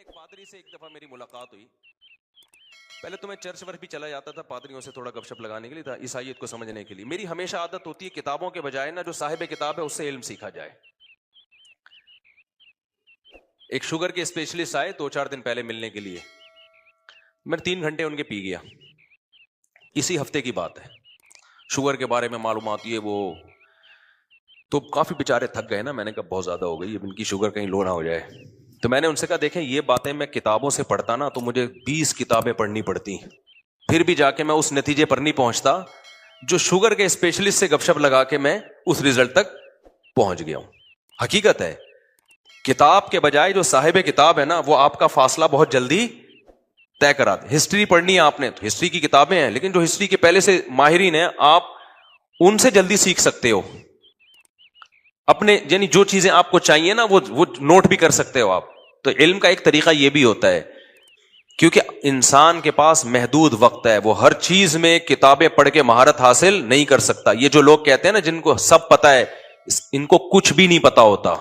ایک پادری سے ایک دفعہ میری ملاقات ہوئی. پہلے تو میں چرچ ور بھی چلا جاتا تھا پادریوں سے تھوڑا گپ شپ لگانے کے لیے, تھا عیسائیت کو سمجھنے کے لیے. میری ہمیشہ عادت ہوتی ہے کتابوں کے بجائے نا جو صاحب کتاب ہے اس سے علم سیکھا جائے. ایک شوگر کے اسپیشلسٹ آئے 2-4 دن پہلے ملنے کے لیے, میں 3 گھنٹے ان کے پی گیا. اسی ہفتے کی بات ہے, شوگر کے بارے میں معلومات یہ وہ, تو کافی بیچارے تھک گئے نا. میں نے کہا بہت زیادہ ہو گئی, اب ان کی شوگر کہیں لو نہ ہو جائے. تو میں نے ان سے کہا دیکھیں یہ باتیں میں کتابوں سے پڑھتا نا تو مجھے 20 کتابیں پڑھنی پڑتی, پھر بھی جا کے میں اس نتیجے پر نہیں پہنچتا جو شوگر کے اسپیشلسٹ سے گپ شپ لگا کے میں اس رزلٹ تک پہنچ گیا ہوں. حقیقت ہے کتاب کے بجائے جو صاحب کتاب ہے نا وہ آپ کا فاصلہ بہت جلدی طے کراتے. ہسٹری پڑھنی ہے آپ نے تو ہسٹری کی کتابیں ہیں, لیکن جو ہسٹری کے پہلے سے ماہرین ہیں آپ ان سے جلدی سیکھ سکتے ہو. اپنے یعنی جو چیزیں آپ کو چاہیے نا وہ نوٹ بھی کر سکتے ہو آپ. تو علم کا ایک طریقہ یہ بھی ہوتا ہے کیونکہ انسان کے پاس محدود وقت ہے, وہ ہر چیز میں کتابیں پڑھ کے مہارت حاصل نہیں کر سکتا. یہ جو لوگ کہتے ہیں نا جن کو سب پتہ ہے, ان کو کچھ بھی نہیں پتا ہوتا,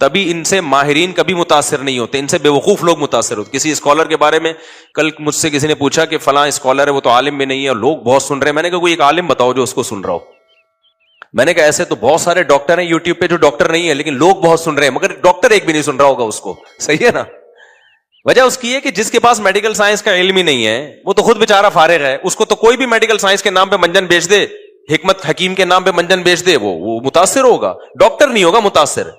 تبھی ان سے ماہرین کبھی متاثر نہیں ہوتے, ان سے بے وقوف لوگ متاثر ہوتے. کسی اسکالر کے بارے میں کل مجھ سے کسی نے پوچھا کہ فلاں اسکالر ہے وہ تو عالم بھی نہیں ہے, لوگ بہت سن رہے ہیں. میں نے کہا کوئی ایک عالم بتاؤ جو اس کو سن رہا ہو. میں نے کہا ایسے تو بہت سارے ڈاکٹر ہیں یوٹیوب پہ جو ڈاکٹر نہیں ہے لیکن لوگ بہت سن رہے ہیں, مگر ڈاکٹر ایک بھی نہیں سن رہا ہوگا اس کو. صحیح ہے نا. وجہ اس کی ہے کہ جس کے پاس میڈیکل سائنس کا علم ہی نہیں ہے وہ تو خود بیچارہ فارغ ہے, اس کو تو کوئی بھی میڈیکل سائنس کے نام پہ منجن بیچ دے, حکمت حکیم کے نام پہ منجن بیچ دے, وہ متاثر ہوگا, ڈاکٹر نہیں ہوگا متاثر.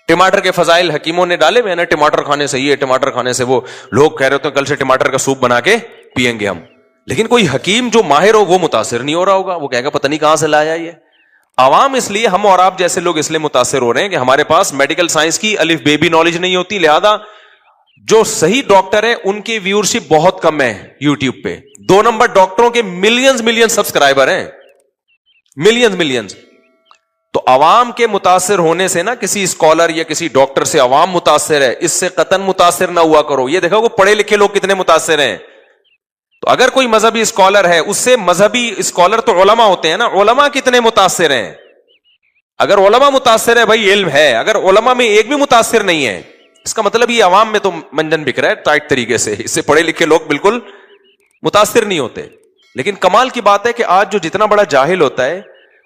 ٹماٹر کے فضائل حکیموں نے ڈالے ہوئے نا, ٹماٹر کھانے سے یہ, ٹماٹر کھانے سے وہ, لوگ کہہ رہے ہوتے ہیں کل سے ٹماٹر کا سوپ بنا کے پیئیں گے ہم, لیکن کوئی حکیم جو ماہر ہو وہ متاثر نہیں ہو رہا ہوگا, وہ کہے گا پتہ نہیں کہاں سے لایا یہ. عوام اس لیے ہم اور آپ جیسے لوگ اس لیے متاثر ہو رہے ہیں کہ ہمارے پاس میڈیکل سائنس کی الف بے بھی نالج نہیں ہوتی, لہذا جو صحیح ڈاکٹر ہے ان کی ویورشپ بہت کم ہے یوٹیوب پہ. 2 نمبر ڈاکٹروں کے ملین سبسکرائبر ہیں, ملین. تو عوام کے متاثر ہونے سے نا کسی اسکالر یا کسی ڈاکٹر سے عوام متاثر ہے, اس سے قطعاً متاثر نہ ہوا کرو. یہ دیکھو وہ پڑھے لکھے لوگ کتنے متاثر ہیں. تو اگر کوئی مذہبی اسکالر ہے اس سے مذہبی اسکالر تو علماء ہوتے ہیں نا, علماء کتنے متاثر ہیں. اگر علماء متاثر ہے بھائی علم ہے, اگر علماء میں ایک بھی متاثر نہیں ہے اس کا مطلب یہ عوام میں تو منجن بک رہا ہے ٹائٹ طریقے سے, اس سے پڑھے لکھے لوگ بالکل متاثر نہیں ہوتے. لیکن کمال کی بات ہے کہ آج جو جتنا بڑا جاہل ہوتا ہے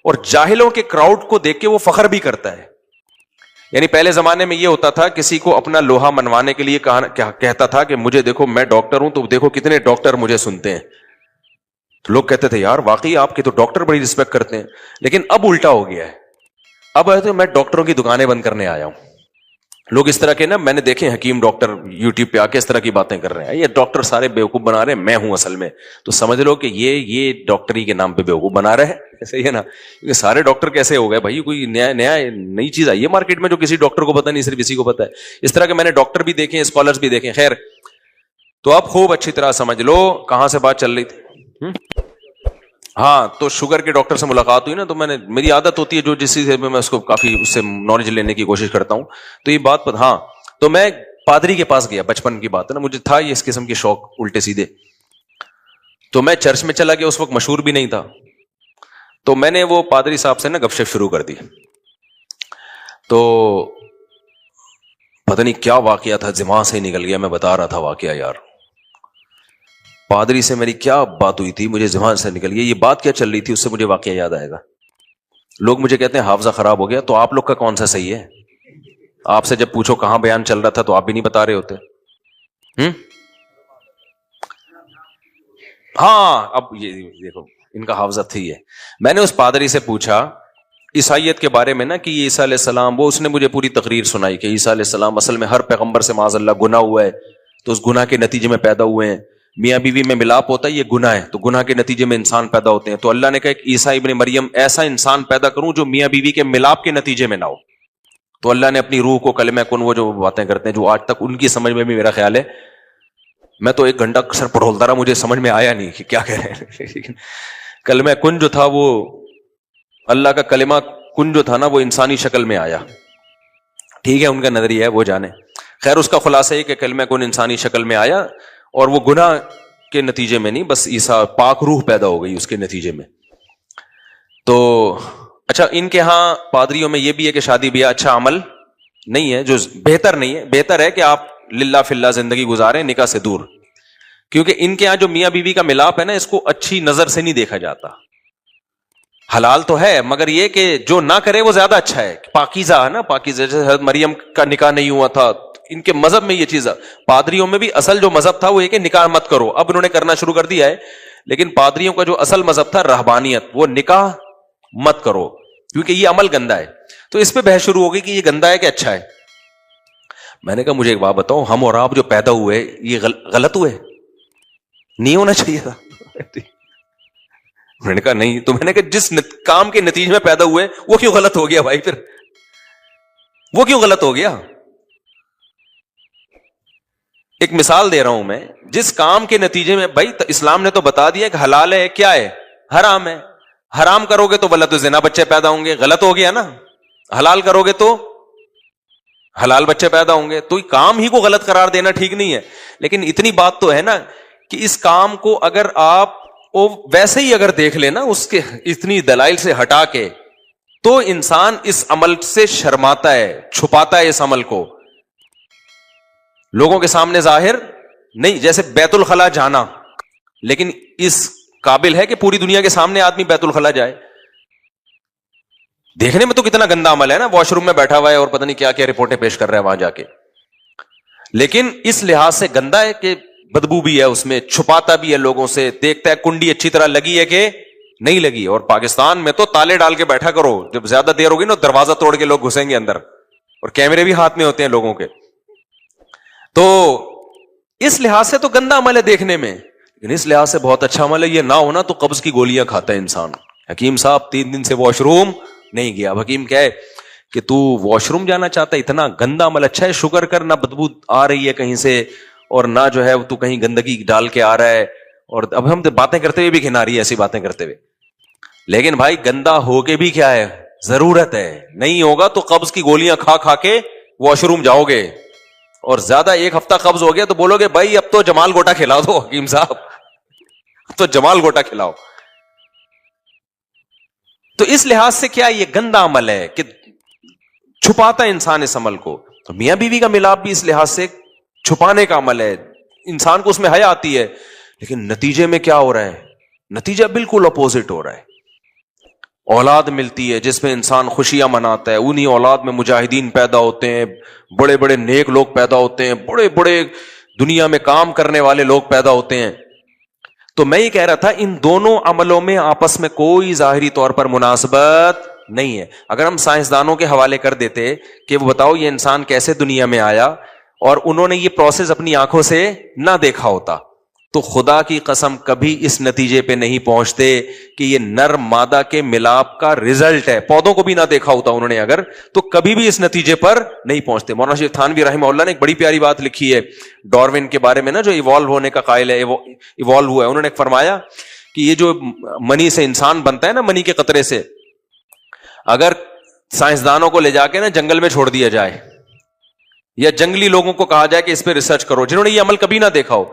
اور جاہلوں کے کراؤڈ کو دیکھ کے وہ فخر بھی کرتا ہے. یعنی پہلے زمانے میں یہ ہوتا تھا کسی کو اپنا لوہا منوانے کے لیے کہتا تھا کہ مجھے دیکھو میں ڈاکٹر ہوں تو دیکھو کتنے ڈاکٹر مجھے سنتے ہیں. تو لوگ کہتے تھے یار واقعی آپ کے تو ڈاکٹر بڑی رسپیکٹ کرتے ہیں. لیکن اب الٹا ہو گیا ہے, اب تو میں ڈاکٹروں کی دکانیں بند کرنے آیا ہوں. لوگ اس طرح کے نا میں نے دیکھے حکیم ڈاکٹر یوٹیوب پہ آ کے اس طرح کی باتیں کر رہے ہیں, یہ ڈاکٹر سارے بیوقوف بنا رہے ہیں, میں ہوں اصل میں. تو سمجھ لو کہ یہ ڈاکٹری کے نام پہ بیوقوف بنا رہے ہیں. صحیح ہے نا, کیونکہ سارے ڈاکٹر کیسے ہو گئے بھائی, کوئی نئی چیز آئی ہے مارکیٹ میں جو کسی ڈاکٹر کو پتا نہیں, صرف اسی کو پتا ہے. اس طرح کے میں نے ڈاکٹر بھی دیکھے, اسکالرز بھی دیکھے. خیر تو آپ خوب اچھی طرح سمجھ لو کہاں سے بات چل رہی تھی. ہاں تو شوگر کے ڈاکٹر سے ملاقات ہوئی نا, تو میری عادت ہوتی ہے جو جس سے میں اس کو کافی اس سے نالج لینے کی کوشش کرتا ہوں. تو یہ بات ہاں تو میں پادری کے پاس گیا, بچپن کی بات ہے نا, مجھے تھا یہ اس قسم کے شوق الٹے سیدھے. تو میں چرچ میں چلا گیا, اس وقت مشہور بھی نہیں تھا. تو میں نے وہ پادری صاحب سے نا گپ شپ شروع کر دی. تو پتہ نہیں کیا واقعہ تھا, دماغ سے ہی نکل گیا. میں بتا رہا تھا واقعہ یار, پادری سے میری کیا بات ہوئی تھی مجھے زبان سے نکل گیا. یہ بات کیا چل رہی تھی اس سے مجھے واقعہ یاد آئے گا. لوگ مجھے کہتے ہیں حافظہ خراب ہو گیا, تو آپ لوگ کا کون سا صحیح ہے؟ آپ سے جب پوچھو کہاں بیان چل رہا تھا تو آپ بھی نہیں بتا رہے ہوتے. ہاں اب یہ دیکھو ان کا حافظہ تھی ہے. میں نے اس پادری سے پوچھا عیسائیت کے بارے میں نا کہ یہ عیسیٰ علیہ السلام, وہ اس نے مجھے پوری تقریر سنائی کہ عیسیٰ علیہ السلام اصل میں ہر پیغمبر سے معاذ اللہ گناہ ہوا ہے, تو اس گناہ کے نتیجے میں پیدا ہوئے ہیں. میاں بیوی میں ملاپ ہوتا ہے یہ گناہ ہے, تو گناہ کے نتیجے میں انسان پیدا ہوتے ہیں. تو اللہ نے کہا کہ عیسیٰ ابن مریم ایسا انسان پیدا کروں جو میاں بیوی کے ملاپ کے نتیجے میں نہ ہو. تو اللہ نے اپنی روح کو کلمہ کن, وہ جو باتیں کرتے ہیں جو آج تک ان کی سمجھ میں بھی میرا خیال ہے, میں تو 1 گھنٹہ سر پڑھولتا رہا, مجھے سمجھ میں آیا نہیں کہ کیا کہہ رہے ہیں. کلمہ کن جو تھا وہ اللہ کا کلمہ کن جو تھا نا وہ انسانی شکل میں آیا. ٹھیک ہے ان کا نظریہ ہے وہ جانے. خیر اس کا خلاصہ یہ کہ کلمہ کن انسانی شکل میں آیا اور وہ گناہ کے نتیجے میں نہیں, بس عیسیٰ پاک روح پیدا ہو گئی اس کے نتیجے میں. تو اچھا ان کے ہاں پادریوں میں یہ بھی ہے کہ شادی بیاہ اچھا عمل نہیں ہے, جو بہتر نہیں ہے. بہتر ہے کہ آپ للہ فی اللہ زندگی گزاریں نکاح سے دور، کیونکہ ان کے یہاں جو میاں بیوی کا ملاپ ہے نا، اس کو اچھی نظر سے نہیں دیکھا جاتا. حلال تو ہے مگر یہ کہ جو نہ کرے وہ زیادہ اچھا ہے، پاکیزہ ہے نا، پاکیزہ. جیسے حضرت مریم کا نکاح نہیں ہوا تھا، ان کے مذہب میں یہ چیز ہے. پادریوں میں بھی اصل جو مذہب تھا وہ یہ کہ نکاح مت کرو، اب انہوں نے کرنا شروع کر دیا ہے، لیکن پادریوں کا جو اصل مذہب تھا رہبانیت، وہ نکاح مت کرو کیونکہ یہ عمل گندا ہے. تو اس پہ بحث شروع ہو گئی کہ یہ گندا ہے کہ اچھا ہے. میں نے کہا مجھے ایک بات بتاؤ، ہم اور آپ جو پیدا ہوئے یہ غلط ہوئے؟ نہیں ہونا چاہیے تھا. میں نے کہا نہیں. تو میں نے کہا جس کام کے نتیجے میں پیدا ہوئے وہ کیوں غلط ہو گیا بھائی؟ پھر وہ کیوں غلط ہو گیا؟ ایک مثال دے رہا ہوں میں، جس کام کے نتیجے میں، بھائی اسلام نے تو بتا دیا کہ حلال ہے کیا ہے، حرام ہے. حرام کرو گے تو غلط زنا بچے پیدا ہوں گے، غلط ہو گیا نا. حلال کرو گے تو حلال بچے پیدا ہوں گے. تو کام ہی کو غلط قرار دینا ٹھیک نہیں ہے. لیکن اتنی بات تو ہے نا کہ اس کام کو اگر آپ ویسے ہی اگر دیکھ لینا اس کے اتنی دلائل سے ہٹا کے، تو انسان اس عمل سے شرماتا ہے، چھپاتا ہے اس عمل کو، لوگوں کے سامنے ظاہر نہیں. جیسے بیت الخلا جانا، لیکن اس قابل ہے کہ پوری دنیا کے سامنے آدمی بیت الخلا جائے؟ دیکھنے میں تو کتنا گندا عمل ہے نا، واش روم میں بیٹھا ہوا ہے اور پتہ نہیں کیا کیا رپورٹیں پیش کر رہا ہے وہاں جا کے. لیکن اس لحاظ سے گندا ہے کہ بدبو بھی ہے اس میں، چھپاتا بھی ہے لوگوں سے، دیکھتا ہے کنڈی اچھی طرح لگی ہے کہ نہیں لگی. اور پاکستان میں تو تالے ڈال کے بیٹھا کرو، جب زیادہ دیر ہوگی نا دروازہ توڑ کے لوگ گھسیں گے اندر، اور کیمرے بھی ہاتھ میں ہوتے ہیں لوگوں کے. تو اس لحاظ سے تو گندا عمل ہے دیکھنے میں، لیکن اس لحاظ سے بہت اچھا عمل ہے. یہ نہ ہونا تو قبض کی گولیاں کھاتا ہے انسان. حکیم صاحب 3 دن سے واش روم نہیں گیا. حکیم کہے کہ تو واش روم جانا چاہتا ہے، اتنا گندا عمل، اچھا ہے شکر کر، نہ بدبو آ رہی ہے کہیں سے، اور نہ جو ہے تو کہیں گندگی ڈال کے آ رہا ہے. اور اب ہم باتیں کرتے ہوئے بھی گھنا رہی ہے ایسی باتیں کرتے ہوئے. لیکن بھائی گندا ہو کے بھی کیا ہے، ضرورت ہے. نہیں ہوگا تو قبض کی گولیاں کھا کھا کے واش روم جاؤ گے، اور زیادہ ایک ہفتہ قبض ہو گیا تو بولو گے بھائی اب تو جمال گوٹا کھلا دو حکیم صاحب، اب تو جمال گوٹا کھلاؤ. تو اس لحاظ سے کیا یہ گندا عمل ہے کہ چھپاتا ہے انسان اس عمل کو. تو میاں بیوی کا ملاپ بھی اس لحاظ سے چھپانے کا عمل ہے، انسان کو اس میں حیا آتی ہے. لیکن نتیجے میں کیا ہو رہا ہے؟ نتیجہ بالکل اپوزٹ ہو رہا ہے. اولاد ملتی ہے جس میں انسان خوشیاں مناتا ہے، انہی اولاد میں مجاہدین پیدا ہوتے ہیں، بڑے بڑے نیک لوگ پیدا ہوتے ہیں، بڑے بڑے دنیا میں کام کرنے والے لوگ پیدا ہوتے ہیں. تو میں یہ کہہ رہا تھا ان دونوں عملوں میں آپس میں کوئی ظاہری طور پر مناسبت نہیں ہے. اگر ہم سائنسدانوں کے حوالے کر دیتے کہ وہ بتاؤ یہ انسان کیسے دنیا میں آیا، اور انہوں نے یہ پروسیس اپنی آنکھوں سے نہ دیکھا ہوتا، تو خدا کی قسم کبھی اس نتیجے پہ نہیں پہنچتے کہ یہ نر مادہ کے ملاپ کا رزلٹ ہے. پودوں کو بھی نہ دیکھا ہوتا انہوں نے اگر، تو کبھی بھی اس نتیجے پر نہیں پہنچتے. مولانا شریف تھانوی رحمہ اللہ نے ایک بڑی پیاری بات لکھی ہے ڈاروین کے بارے میں نا، جو ایوالو ہونے کا قائل ہے، ایوالو ہوا ہے. انہوں نے فرمایا کہ یہ جو منی سے انسان بنتا ہے نا، منی کے قطرے سے، اگر سائنسدانوں کو لے جا کے نا جنگل میں چھوڑ دیا جائے، یا جنگلی لوگوں کو کہا جائے کہ اس پہ ریسرچ کرو جنہوں نے یہ عمل کبھی نہ دیکھا ہو،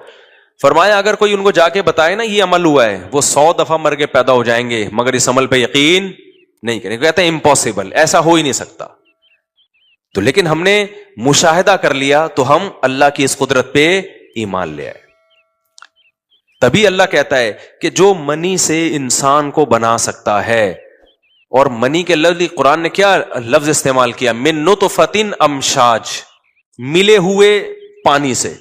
فرمایا اگر کوئی ان کو جا کے بتائے نا یہ عمل ہوا ہے، وہ 100 دفعہ مر کے پیدا ہو جائیں گے مگر اس عمل پہ یقین نہیں کریں. کہتے ہیں امپاسبل، ایسا ہو ہی نہیں سکتا. تو لیکن ہم نے مشاہدہ کر لیا تو ہم اللہ کی اس قدرت پہ ایمان لے آئے. تبھی اللہ کہتا ہے کہ جو منی سے انسان کو بنا سکتا ہے، اور منی کے لفظ قرآن نے کیا لفظ استعمال کیا، من نطفۃ امشاج، ملے ہوئے پانی سے،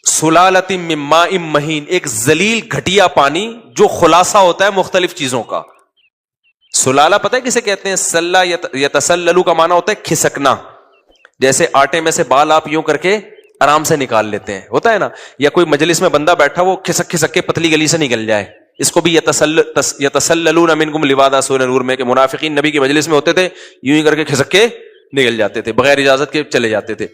سلالۃ من ماء مہین، ایک ذلیل گھٹیا پانی جو خلاصہ ہوتا ہے مختلف چیزوں کا. سلالہ پتہ ہے کسے کہتے ہیں؟ سلہ یتسللو کا معنی ہوتا ہے کھسکنا. جیسے آٹے میں سے بال آپ یوں کر کے آرام سے نکال لیتے ہیں، ہوتا ہے نا، یا کوئی مجلس میں بندہ بیٹھا وہ کھسک کھسک کے پتلی گلی سے نکل جائے، اس کو بھی یتسللون منکم لوادا سورہ نور میں، کہ منافقین نبی کی مجلس میں ہوتے تھے، یوں ہی کر کے کھسک کے نکل جاتے تھے، بغیر اجازت کے چلے جاتے تھے.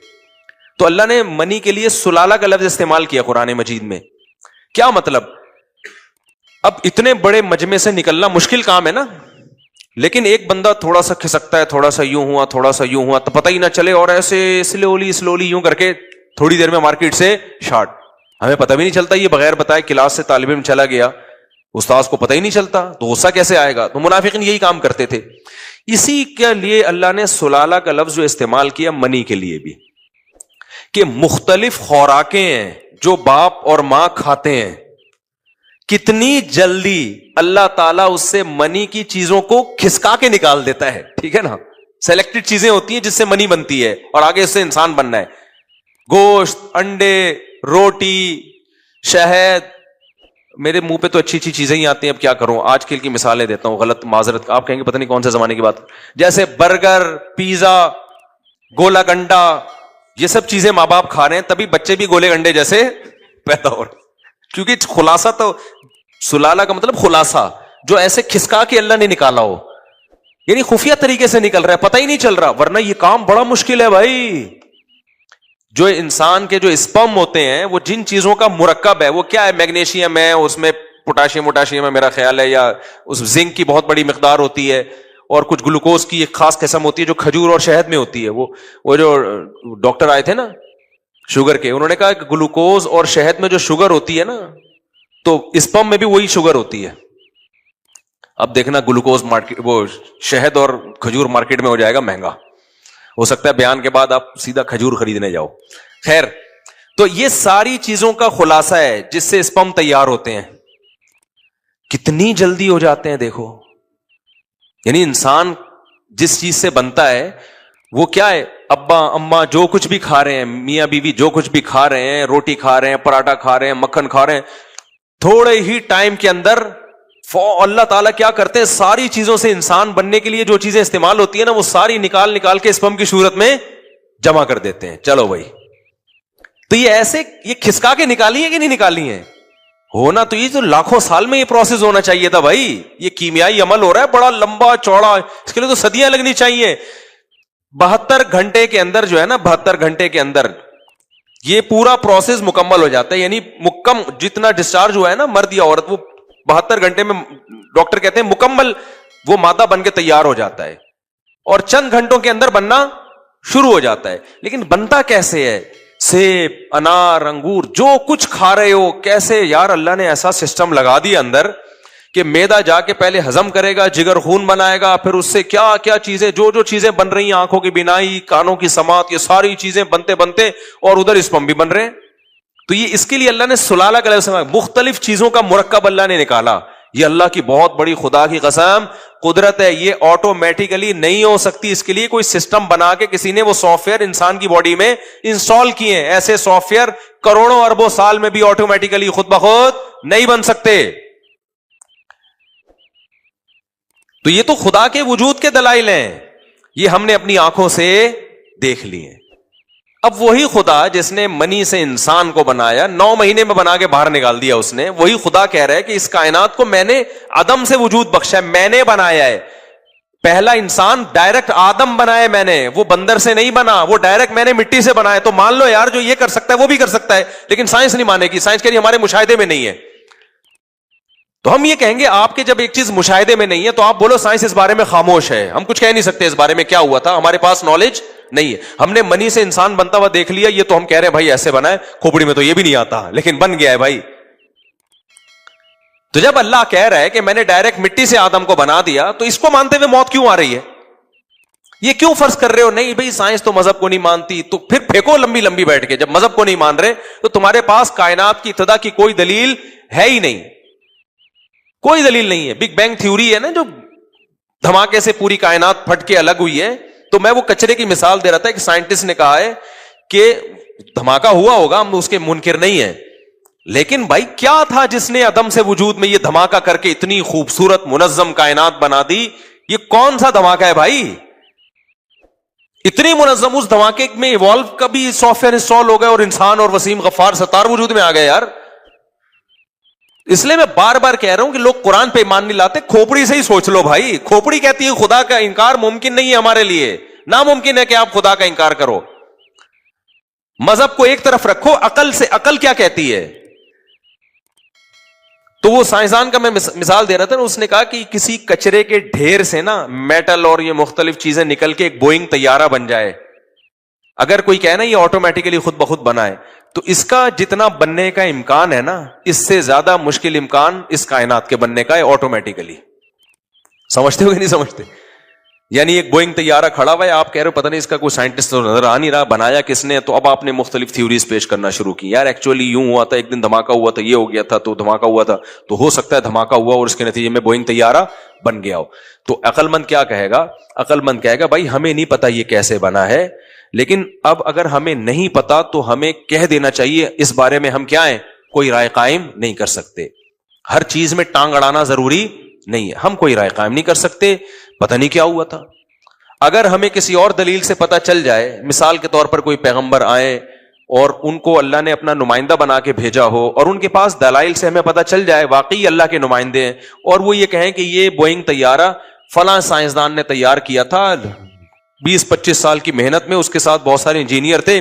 تو اللہ نے منی کے لیے سلالہ کا لفظ استعمال کیا قرآن مجید میں. کیا مطلب؟ اب اتنے بڑے مجمع سے نکلنا مشکل کام ہے نا، لیکن ایک بندہ تھوڑا سا کھسکتا ہے، تھوڑا سا یوں ہوا، تھوڑا سا یوں ہوا، تو پتہ ہی نہ چلے، اور ایسے سلولی یوں کر کے تھوڑی دیر میں مارکیٹ سے شارٹ. ہمیں پتہ بھی نہیں چلتا، یہ بغیر بتائے کلاس سے طالب علم چلا گیا، استاذ کو پتہ ہی نہیں چلتا، تو غصہ کیسے آئے گا؟ تو منافقین یہی کام کرتے تھے. اسی کے لیے اللہ نے سلالہ کا لفظ جو استعمال کیا منی کے لیے بھی، کہ مختلف خوراکیں ہیں جو باپ اور ماں کھاتے ہیں، کتنی جلدی اللہ تعالیٰ اس سے منی کی چیزوں کو کھسکا کے نکال دیتا ہے. ٹھیک ہے نا، سلیکٹڈ چیزیں ہوتی ہیں جس سے منی بنتی ہے اور آگے اس سے انسان بننا ہے. گوشت، انڈے، روٹی، شہد. میرے منہ پہ تو اچھی اچھی چیزیں ہی آتی ہیں، اب کیا کروں. آج کل کی مثالیں دیتا ہوں، غلط معذرت، آپ کہیں گے پتہ نہیں کون سے زمانے کی بات. جیسے برگر، پیزا، گولا گنڈا، یہ سب چیزیں ماں باپ کھا رہے ہیں، تبھی بچے بھی گولے گنڈے جیسے پیدا ہو رہے. کیونکہ خلاصہ تو سلالہ کا مطلب خلاصہ، جو ایسے کھسکا کے اللہ نے نکالا ہو، یعنی خفیہ طریقے سے نکل رہا ہے، پتہ ہی نہیں چل رہا. ورنہ یہ کام بڑا مشکل ہے بھائی. جو انسان کے جو اسپرم ہوتے ہیں وہ جن چیزوں کا مرکب ہے، وہ کیا ہے، میگنیشیم ہے، اس میں پوٹاشیم ہے میرا خیال ہے، یا اس زنک کی بہت بڑی مقدار ہوتی ہے، اور کچھ گلوکوز کی ایک خاص قسم ہوتی ہے جو کھجور اور شہد میں ہوتی ہے. وہ جو ڈاکٹر آئے تھے نا شوگر کے، انہوں نے کہا کہ گلوکوز اور شہد میں جو شوگر ہوتی ہے نا، تو اسپرم میں بھی وہی شوگر ہوتی ہے. اب دیکھنا گلوکوز مارکیٹ، وہ شہد اور کھجور مارکیٹ میں ہو جائے گا مہنگا، ہو سکتا ہے بیان کے بعد آپ سیدھا کھجور خریدنے جاؤ. خیر، تو یہ ساری چیزوں کا خلاصہ ہے جس سے اسپرم تیار ہوتے ہیں. کتنی جلدی ہو جاتے ہیں دیکھو. یعنی انسان جس چیز سے بنتا ہے وہ کیا ہے، ابا اماں جو کچھ بھی کھا رہے ہیں، میاں بیوی جو کچھ بھی کھا رہے ہیں، روٹی کھا رہے ہیں، پراٹھا کھا رہے ہیں، مکھن کھا رہے ہیں، تھوڑے ہی ٹائم کے اندر اللہ تعالیٰ کیا کرتے ہیں، ساری چیزوں سے انسان بننے کے لیے جو چیزیں استعمال ہوتی ہیں نا، وہ ساری نکال کے اسپرم کی صورت میں جمع کر دیتے ہیں. چلو بھائی، تو یہ ایسے یہ کھسکا کے نکالی ہے کہ نہیں نکالی ہے؟ ہونا تو یہ جو لاکھوں سال میں یہ پروسیس ہونا چاہیے تھا بھائی. یہ کیمیائی عمل ہو رہا ہے بڑا لمبا چوڑا، اس کے لیے تو صدیاں لگنی چاہیے. 72 گھنٹے کے اندر جو ہے نا، 72 گھنٹے کے اندر یہ پورا پروسیس مکمل ہو جاتا ہے. یعنی جتنا ڈسچارج ہوا ہے نا مرد یا عورت، وہ 72 گھنٹے میں ڈاکٹر کہتے ہیں مکمل وہ مادہ بن کے تیار ہو جاتا ہے، اور چند گھنٹوں کے اندر بننا شروع ہو جاتا ہے. لیکن بنتا کیسے ہے؟ سیب، انار، انگور، جو کچھ کھا رہے ہو، کیسے یار اللہ نے ایسا سسٹم لگا دیا اندر کہ میدا جا کے پہلے ہضم کرے گا، جگر خون بنائے گا، پھر اس سے کیا کیا چیزیں، جو چیزیں بن رہی ہیں، آنکھوں کی بینائی، کانوں کی سماعت، یہ ساری چیزیں بنتے اور ادھر اسپرم بھی بن رہے ہیں. تو یہ اس کے لیے اللہ نے سلالہ کا لفظ مختلف چیزوں کا مرکب اللہ نے نکالا. یہ اللہ کی بہت بڑی خدا کی قسم قدرت ہے. یہ آٹومیٹیکلی نہیں ہو سکتی، اس کے لیے کوئی سسٹم بنا کے کسی نے وہ سافٹ ویئر انسان کی باڈی میں انسٹال کیے ہیں. ایسے سافٹ ویئر کروڑوں اربوں سال میں بھی آٹومیٹیکلی خود بخود نہیں بن سکتے. تو یہ تو خدا کے وجود کے دلائل ہیں، یہ ہم نے اپنی آنکھوں سے دیکھ لیے. اب وہی خدا جس نے منی سے انسان کو بنایا، 9 مہینے میں بنا کے باہر نکال دیا اس نے، وہی خدا کہہ رہا ہے کہ اس کائنات کو میں نے عدم سے وجود بخشا ہے، میں نے بنایا ہے. پہلا انسان ڈائریکٹ آدم بنایا میں نے، وہ بندر سے نہیں بنا، وہ ڈائریکٹ میں نے مٹی سے بنایا. تو مان لو یار جو یہ کر سکتا ہے وہ بھی کر سکتا ہے، لیکن سائنس نہیں مانے گی. سائنس کہہ رہی ہمارے مشاہدے میں نہیں ہے. تو ہم یہ کہیں گے آپ کے جب ایک چیز مشاہدے میں نہیں ہے تو آپ بولو سائنس اس بارے میں خاموش ہے، ہم کچھ کہہ نہیں سکتے اس بارے میں کیا ہوا تھا، ہمارے پاس نالج نہیں ہے. ہم نے منی سے انسان بنتا ہوا دیکھ لیا، یہ تو ہم کہہ رہے ہیں بھائی ایسے بنا ہے، کھوپڑی میں تو یہ بھی نہیں آتا لیکن بن گیا ہے بھائی. تو جب اللہ کہہ رہا ہے کہ میں نے ڈائریکٹ مٹی سے آدم کو بنا دیا، تو اس کو مانتے ہوئے موت کیوں آ رہی ہے؟ یہ کیوں فرض کر رہے ہو؟ نہیں بھائی سائنس تو مذہب کو نہیں مانتی، تو پھر پھینکو لمبی بیٹھ کے. جب مذہب کو نہیں مان رہے تو تمہارے پاس کائنات کی ابتدا کی کوئی دلیل ہے ہی نہیں، کوئی دلیل نہیں ہے. بگ بینگ تھیوری ہے نا، جو دھماکے سے پوری کائنات پھٹ کے الگ ہوئی ہے. تو میں وہ کچرے کی مثال دے رہا تھا کہ سائنٹسٹ نے کہا ہے کہ دھماکہ ہوا ہوگا، ہم اس کے منکر نہیں ہیں، لیکن بھائی کیا تھا جس نے عدم سے وجود میں یہ دھماکہ کر کے اتنی خوبصورت منظم کائنات بنا دی؟ یہ کون سا دھماکہ ہے بھائی؟ اتنی منظم، اس دھماکے میں ایوالو کا بھی سافٹ ویئر انسٹال ہو گیا اور انسان اور وسیم غفار ستار وجود میں آ گئے یار. اس لیے میں بار بار کہہ رہا ہوں کہ لوگ قرآن پہ ایمان نہیں لاتے، کھوپڑی سے ہی سوچ لو بھائی. کھوپڑی کہتی ہے خدا کا انکار ممکن نہیں ہے ہمارے لیے، ناممکن ہے کہ آپ خدا کا انکار کرو. مذہب کو ایک طرف رکھو، عقل سے، عقل کیا کہتی ہے؟ تو وہ سائنسدان کا میں مثال دے رہا تھا نا، اس نے کہا کہ کسی کچرے کے ڈھیر سے نا میٹل اور یہ مختلف چیزیں نکل کے ایک بوئنگ طیارہ بن جائے. اگر کوئی کہے نا یہ آٹومیٹیکلی خود بخود بنا ہے، تو اس کا جتنا بننے کا امکان ہے نا، اس سے زیادہ مشکل امکان اس کائنات کے بننے کا ہے آٹومیٹیکلی. سمجھتے ہو کہ نہیں سمجھتے؟ یعنی ایک بوئنگ طیارہ کھڑا ہوا ہے, آپ کہہ رہے ہو پتہ نہیں اس کا کوئی سائنٹسٹ تو نظر آ نہیں رہا, بنایا کس نے, تو اب آپ نے مختلف تھیوریز پیش کرنا شروع کی, یار ایکچولی یوں ہوا تھا, ایک دن دھماکہ ہوا تھا, یہ ہو گیا تھا, تو دھماکہ ہوا تھا, تو ہو سکتا ہے دھماکہ ہوا اور اس کے نتیجے میں بوئنگ طیارہ بن گیا ہو. تو عقل مند کیا کہے گا؟ عقل مند کہے گا بھائی ہمیں نہیں پتا یہ کیسے بنا ہے, لیکن اب اگر ہمیں نہیں پتا تو ہمیں کہہ دینا چاہیے اس بارے میں ہم کیا ہیں, کوئی رائے قائم نہیں کر سکتے. ہر چیز میں ٹانگ اڑانا ضروری نہیں ہے, ہم کوئی رائے قائم نہیں کر سکتے, پتہ نہیں کیا ہوا تھا. اگر ہمیں کسی اور دلیل سے پتہ چل جائے, مثال کے طور پر کوئی پیغمبر آئے اور ان کو اللہ نے اپنا نمائندہ بنا کے بھیجا ہو, اور ان کے پاس دلائل سے ہمیں پتہ چل جائے واقعی اللہ کے نمائندے ہیں, اور وہ یہ کہیں کہ یہ بوئنگ طیارہ فلاں سائنسدان نے تیار کیا تھا 20-25 سال کی محنت میں, اس کے ساتھ بہت سارے انجینئر تھے,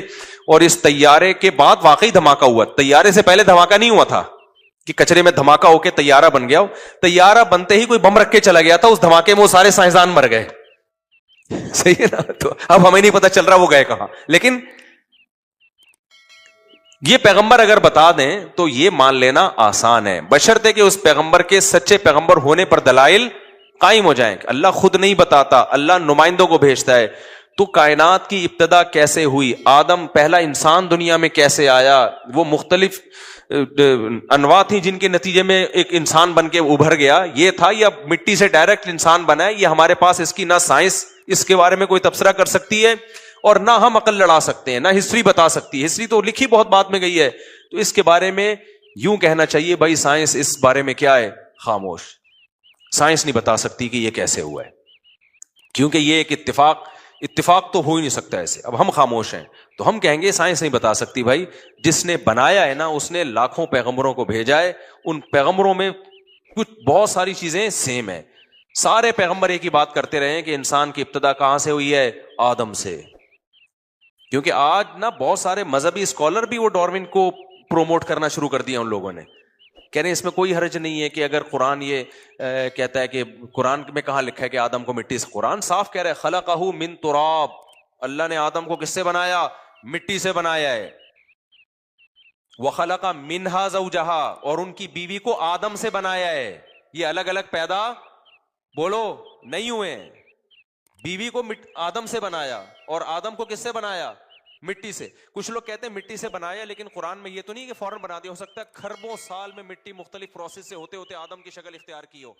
اور اس طیارے کے بعد واقعی دھماکہ ہوا, طیارے سے پہلے دھماکہ نہیں ہوا تھا کہ کچرے میں دھماکہ ہو کے طیارہ بن گیا ہو, طیارہ بنتے ہی کوئی بم رکھ کے چلا گیا تھا, اس دھماکے میں وہ سارے سائنسدان مر گئے. صحیح ہے نا؟ تو اب ہمیں نہیں پتا چل رہا وہ گئے کہاں, لیکن یہ پیغمبر اگر بتا دیں تو یہ مان لینا آسان ہے, بشرطے کہ اس پیغمبر کے سچے پیغمبر ہونے پر دلائل قائم ہو جائیں. اللہ خود نہیں بتاتا, اللہ نمائندوں کو بھیجتا ہے. تو کائنات کی ابتدا کیسے ہوئی, آدم پہلا انسان دنیا میں کیسے آیا, وہ مختلف انواع تھی جن کے نتیجے میں ایک انسان بن کے ابھر گیا, یہ تھا, یا مٹی سے ڈائریکٹ انسان بنا ہے, یہ ہمارے پاس اس کی نہ سائنس اس کے بارے میں کوئی تبصرہ کر سکتی ہے, اور نہ ہم عقل لڑا سکتے ہیں, نہ ہسٹری بتا سکتی ہے. ہسٹری تو لکھی بہت بعد میں گئی ہے, تو اس کے بارے میں یوں کہنا چاہیے بھائی سائنس اس بارے میں کیا ہے, خاموش. سائنس نہیں بتا سکتی کہ یہ کیسے ہوا ہے, کیونکہ یہ ایک اتفاق تو ہو ہی نہیں سکتا ایسے. اب ہم خاموش ہیں تو ہم کہیں گے سائنس نہیں بتا سکتی. بھائی جس نے بنایا ہے نا, اس نے لاکھوں پیغمبروں کو بھیجا ہے, ان پیغمبروں میں کچھ بہت ساری چیزیں سیم ہیں. سارے پیغمبر ایک ہی بات کرتے رہے ہیں کہ انسان کی ابتدا کہاں سے ہوئی ہے, آدم سے. کیونکہ آج نا بہت سارے مذہبی اسکالر بھی وہ ڈارون کو پروموٹ کرنا شروع کر دیا ان لوگوں نے, کہہ رہے ہیں اس میں کوئی حرج نہیں ہے کہ اگر قرآن یہ کہتا ہے کہ قرآن میں کہاں لکھا ہے کہ آدم کو مٹی سے, قرآن صاف کہہ رہا ہے خلقہ من تراب, اللہ نے آدم کو کس سے بنایا, مٹی سے بنایا ہے. وخلق منہا زوجہا, اور ان کی بیوی کو آدم سے بنایا ہے. یہ الگ الگ پیدا بولو نہیں ہوئے ہیں, بیوی کو آدم سے بنایا, اور آدم کو کس سے بنایا, مٹی سے. کچھ لوگ کہتے ہیں مٹی سے بنایا, لیکن قرآن میں یہ تو نہیں کہ فوراً بنا دیا, ہو سکتا ہے کھربوں سال میں مٹی مختلف پروسیس سے ہوتے ہوتے آدم کی شکل اختیار کی ہو.